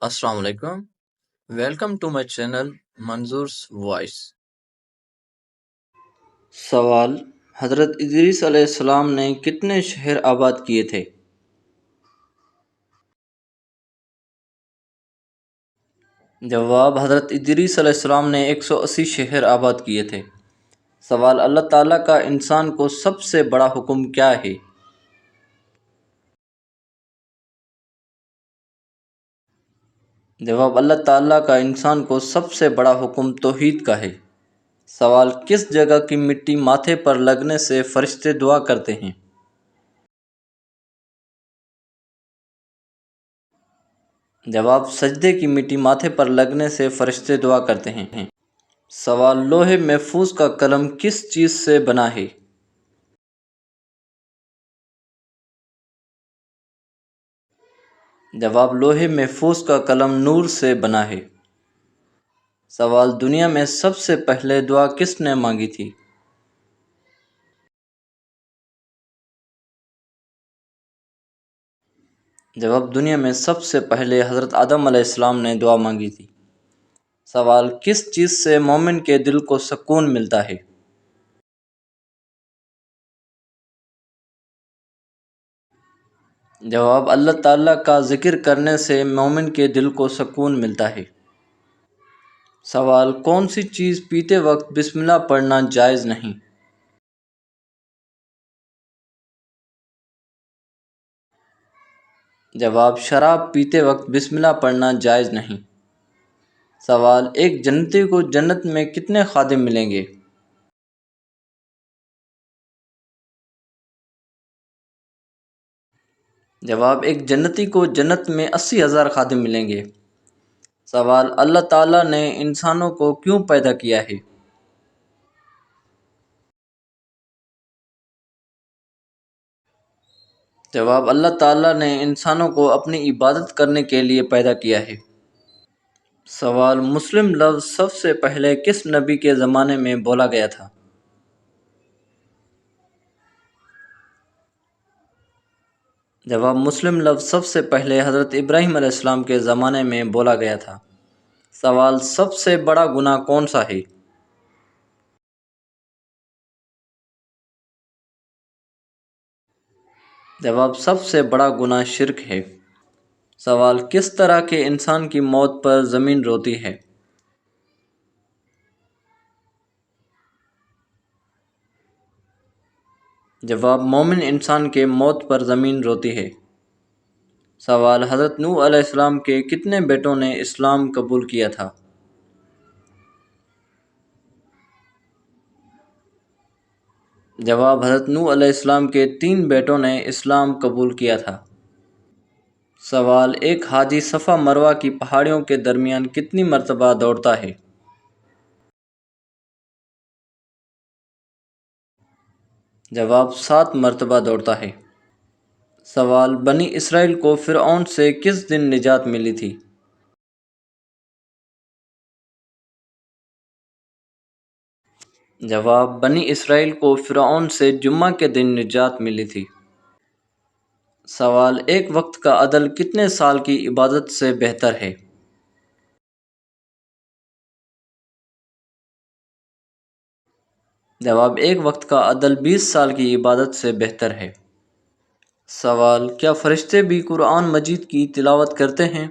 السلام علیکم. Welcome to my channel Manzoor's voice. سوال: حضرت ادریس علیہ السلام نے کتنے شہر آباد کیے تھے؟ جواب: حضرت ادریس علیہ السلام نے 180 شہر آباد کیے تھے. سوال: اللہ تعالیٰ کا انسان کو سب سے بڑا حکم کیا ہے؟ جواب: اللہ تعالیٰ کا انسان کو سب سے بڑا حکم توحید کا ہے. سوال: کس جگہ کی مٹی ماتھے پر لگنے سے فرشتے دعا کرتے ہیں؟ جواب: سجدے کی مٹی ماتھے پر لگنے سے فرشتے دعا کرتے ہیں. سوال: لوح محفوظ کا قلم کس چیز سے بنا ہے؟ جواب: لوح محفوظ کا قلم نور سے بنا ہے. سوال: دنیا میں سب سے پہلے دعا کس نے مانگی تھی؟ جواب: دنیا میں سب سے پہلے حضرت آدم علیہ السلام نے دعا مانگی تھی. سوال: کس چیز سے مومن کے دل کو سکون ملتا ہے؟ جواب: اللہ تعالیٰ کا ذکر کرنے سے مومن کے دل کو سکون ملتا ہے. سوال: کون سی چیز پیتے وقت بسم اللہ پڑھنا جائز نہیں؟ جواب: شراب پیتے وقت بسم اللہ پڑھنا جائز نہیں. سوال: ایک جنتی کو جنت میں کتنے خادم ملیں گے؟ جواب: ایک جنتی کو جنت میں 80,000 خادم ملیں گے. سوال: اللہ تعالیٰ نے انسانوں کو کیوں پیدا کیا ہے؟ جواب: اللہ تعالیٰ نے انسانوں کو اپنی عبادت کرنے کے لیے پیدا کیا ہے. سوال: مسلم لفظ سب سے پہلے کس نبی کے زمانے میں بولا گیا تھا؟ جواب: مسلم لفظ سب سے پہلے حضرت ابراہیم علیہ السلام کے زمانے میں بولا گیا تھا. سوال: سب سے بڑا گناہ کون سا ہے؟ جواب: سب سے بڑا گناہ شرک ہے. سوال: کس طرح کے انسان کی موت پر زمین روتی ہے؟ جواب: مومن انسان کے موت پر زمین روتی ہے. سوال: حضرت نوح علیہ السلام کے کتنے بیٹوں نے اسلام قبول کیا تھا؟ جواب: حضرت نوح علیہ السلام کے 3 بیٹوں نے اسلام قبول کیا تھا. سوال: ایک حاجی صفا مروہ کی پہاڑیوں کے درمیان کتنی مرتبہ دوڑتا ہے؟ جواب: 7 مرتبہ دوڑتا ہے. سوال: بنی اسرائیل کو فرعون سے کس دن نجات ملی تھی؟ جواب: بنی اسرائیل کو فرعون سے جمعہ کے دن نجات ملی تھی. سوال: ایک وقت کا عدل کتنے سال کی عبادت سے بہتر ہے؟ جواب: ایک وقت کا عدل 20 سال کی عبادت سے بہتر ہے. سوال: کیا فرشتے بھی قرآن مجید کی تلاوت کرتے ہیں؟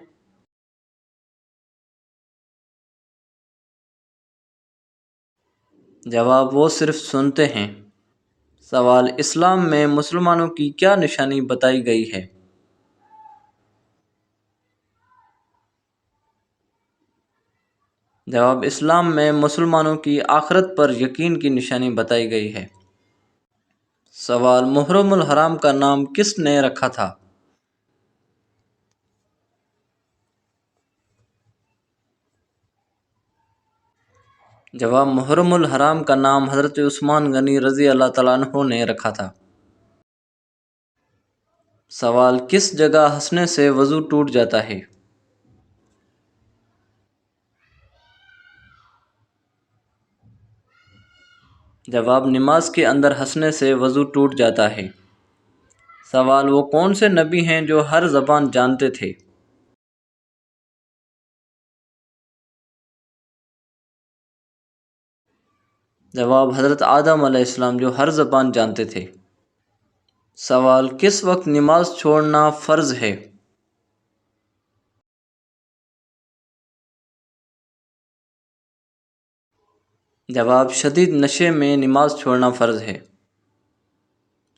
جواب: وہ صرف سنتے ہیں. سوال: اسلام میں مسلمانوں کی کیا نشانی بتائی گئی ہے؟ جواب: اسلام میں مسلمانوں کی آخرت پر یقین کی نشانی بتائی گئی ہے. سوال: محرم الحرام کا نام کس نے رکھا تھا؟ جواب: محرم الحرام کا نام حضرت عثمان غنی رضی اللہ تعالیٰ عنہ نے رکھا تھا. سوال: کس جگہ ہنسنے سے وضو ٹوٹ جاتا ہے؟ جواب: نماز کے اندر ہنسنے سے وضو ٹوٹ جاتا ہے. سوال: وہ کون سے نبی ہیں جو ہر زبان جانتے تھے؟ جواب حضرت آدم علیہ السلام جو ہر زبان جانتے تھے۔ سوال کس وقت نماز چھوڑنا فرض ہے؟ جواب شدید نشے میں نماز چھوڑنا فرض ہے۔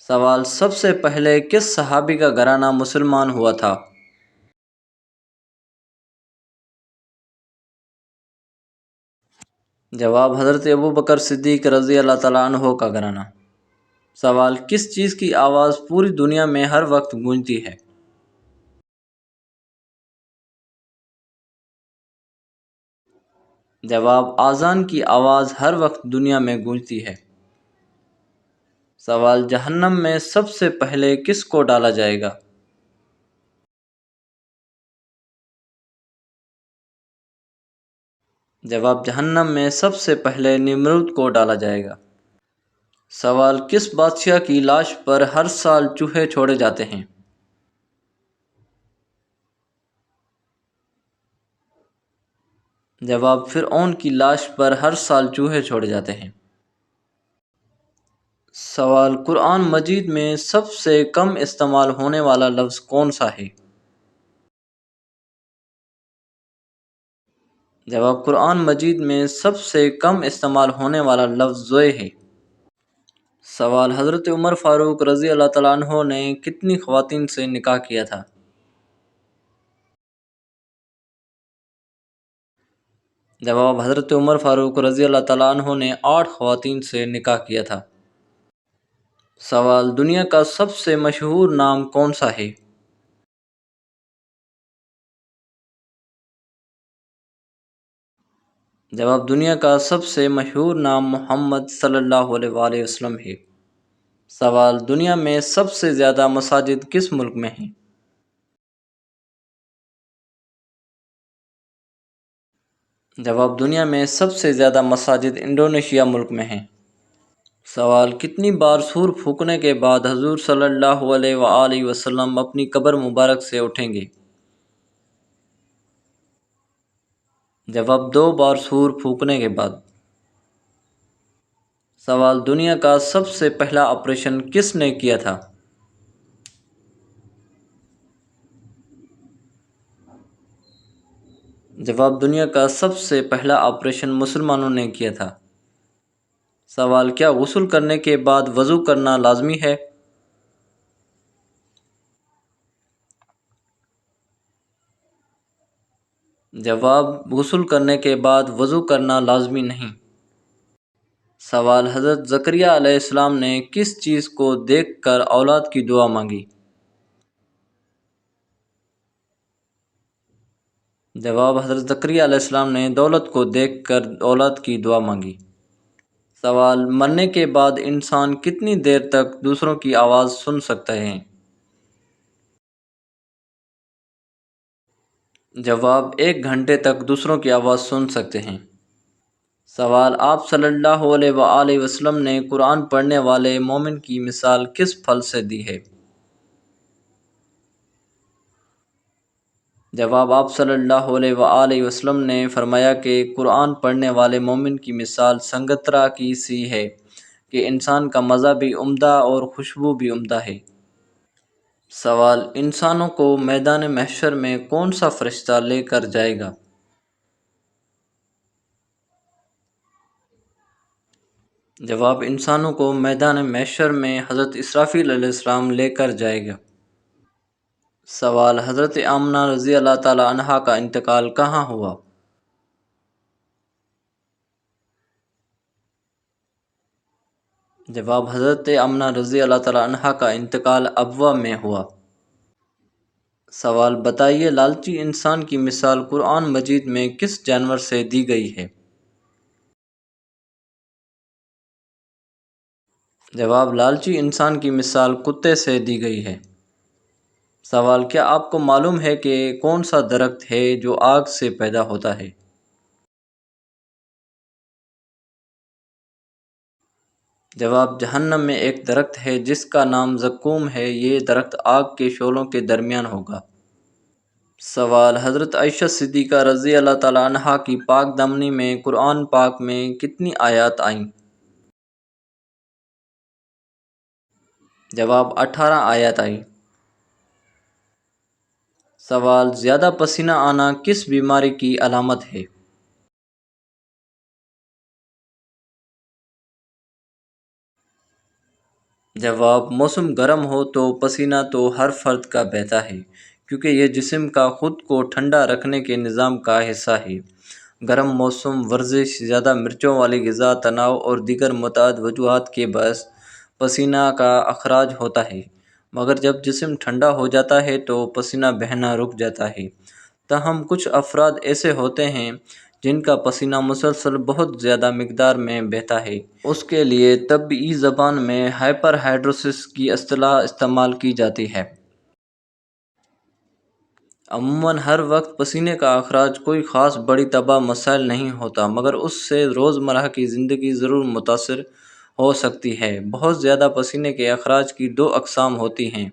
سوال سب سے پہلے کس صحابی کا گھرانہ مسلمان ہوا تھا؟ جواب حضرت ابوبکر صدیق رضی اللہ تعالیٰ عنہ کا گھرانہ۔ سوال کس چیز کی آواز پوری دنیا میں ہر وقت گونجتی ہے؟ جواب اذان کی آواز ہر وقت دنیا میں گونجتی ہے۔ سوال جہنم میں سب سے پہلے کس کو ڈالا جائے گا؟ جواب جہنم میں سب سے پہلے نمرود کو ڈالا جائے گا۔ سوال کس بادشاہ کی لاش پر ہر سال چوہے چھوڑے جاتے ہیں؟ جواب فرعون کی لاش پر ہر سال چوہے چھوڑے جاتے ہیں۔ سوال قرآن مجید میں سب سے کم استعمال ہونے والا لفظ کون سا ہے؟ جواب قرآن مجید میں سب سے کم استعمال ہونے والا لفظ زوئے ہے۔ سوال حضرت عمر فاروق رضی اللہ تعالیٰ عنہ نے کتنی خواتین سے نکاح کیا تھا؟ جواب حضرت عمر فاروق رضی اللہ تعالیٰ عنہ نے 8 خواتین سے نکاح کیا تھا۔ سوال دنیا کا سب سے مشہور نام کون سا ہے؟ جواب دنیا کا سب سے مشہور نام محمد صلی اللہ علیہ وآلہ وسلم ہے۔ سوال دنیا میں سب سے زیادہ مساجد کس ملک میں ہیں؟ جواب دنیا میں سب سے زیادہ مساجد انڈونیشیا ملک میں ہیں۔ سوال کتنی بار سور پھونکنے کے بعد حضور صلی اللہ علیہ وآلہ وسلم اپنی قبر مبارک سے اٹھیں گے؟ جواب 2 بار سور پھونکنے کے بعد۔ سوال دنیا کا سب سے پہلا آپریشن کس نے کیا تھا؟ جواب دنیا کا سب سے پہلا آپریشن مسلمانوں نے کیا تھا۔ سوال کیا غسل کرنے کے بعد وضو کرنا لازمی ہے؟ جواب غسل کرنے کے بعد وضو کرنا لازمی نہیں۔ سوال حضرت زکریا علیہ السلام نے کس چیز کو دیکھ کر اولاد کی دعا مانگی؟ جواب حضرت زکریا علیہ السلام نے دولت کو دیکھ کر اولاد کی دعا مانگی۔ سوال مرنے کے بعد انسان کتنی دیر تک دوسروں کی آواز سن سکتا ہے؟ جواب 1 گھنٹے تک دوسروں کی آواز سن سکتے ہیں۔ سوال آپ صلی اللہ علیہ وآلہ وسلم نے قرآن پڑھنے والے مومن کی مثال کس پھل سے دی ہے؟ جواب آپ صلی اللہ علیہ وآلہ وسلم نے فرمایا کہ قرآن پڑھنے والے مومن کی مثال سنگترا کی سی ہے کہ انسان کا مزہ بھی عمدہ اور خوشبو بھی عمدہ ہے۔ سوال انسانوں کو میدان محشر میں کون سا فرشتہ لے کر جائے گا؟ جواب انسانوں کو میدان محشر میں حضرت اسرافیل علیہ السلام لے کر جائے گا۔ سوال حضرت آمنہ رضی اللہ تعالی عنہا کا انتقال کہاں ہوا؟ جواب حضرت آمنہ رضی اللہ تعالی عنہا کا انتقال ابوا میں ہوا۔ سوال بتائیے لالچی انسان کی مثال قرآن مجید میں کس جانور سے دی گئی ہے؟ جواب لالچی انسان کی مثال کتے سے دی گئی ہے۔ سوال کیا آپ کو معلوم ہے کہ کون سا درخت ہے جو آگ سے پیدا ہوتا ہے؟ جواب جہنم میں ایک درخت ہے جس کا نام زقوم ہے، یہ درخت آگ کے شعلوں کے درمیان ہوگا۔ سوال حضرت عائشہ صدیقہ رضی اللہ تعالی عنہا کی پاک دامنی میں قرآن پاک میں کتنی آیات آئیں؟ جواب 18 آیات آئی۔ سوال: زیادہ پسینہ آنا کس بیماری کی علامت ہے؟ جواب: موسم گرم ہو تو پسینہ تو ہر فرد کا بہتا ہے، کیونکہ یہ جسم کا خود کو ٹھنڈا رکھنے کے نظام کا حصہ ہے۔ گرم موسم، ورزش، زیادہ مرچوں والی غذا، تناؤ اور دیگر متعدد وجوہات کے باعث پسینہ کا اخراج ہوتا ہے، مگر جب جسم ٹھنڈا ہو جاتا ہے تو پسینہ بہنا رک جاتا ہے۔ تاہم کچھ افراد ایسے ہوتے ہیں جن کا پسینہ مسلسل بہت زیادہ مقدار میں بہتا ہے۔ اس کے لیے طبی زبان میں ہائپر ہائیڈروسس کی اصطلاح استعمال کی جاتی ہے۔ عموماً ہر وقت پسینے کا اخراج کوئی خاص بڑی طبی مسائل نہیں ہوتا، مگر اس سے روزمرہ کی زندگی ضرور متاثر ہو سکتی ہے۔ بہت زیادہ پسینے کے اخراج کی دو اقسام ہوتی ہیں: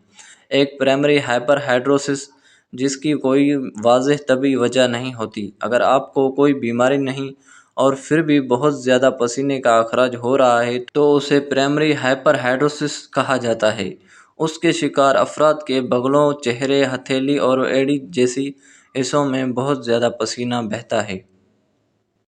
ایک پرائمری ہائپر ہائیڈروسس، جس کی کوئی واضح طبی وجہ نہیں ہوتی۔ اگر آپ کو کوئی بیماری نہیں اور پھر بھی بہت زیادہ پسینے کا اخراج ہو رہا ہے تو اسے پرائمری ہائپر ہائیڈروسس کہا جاتا ہے۔ اس کے شکار افراد کے بغلوں، چہرے، ہتھیلی اور ایڑی جیسی حصوں میں بہت زیادہ پسینہ بہتا ہے۔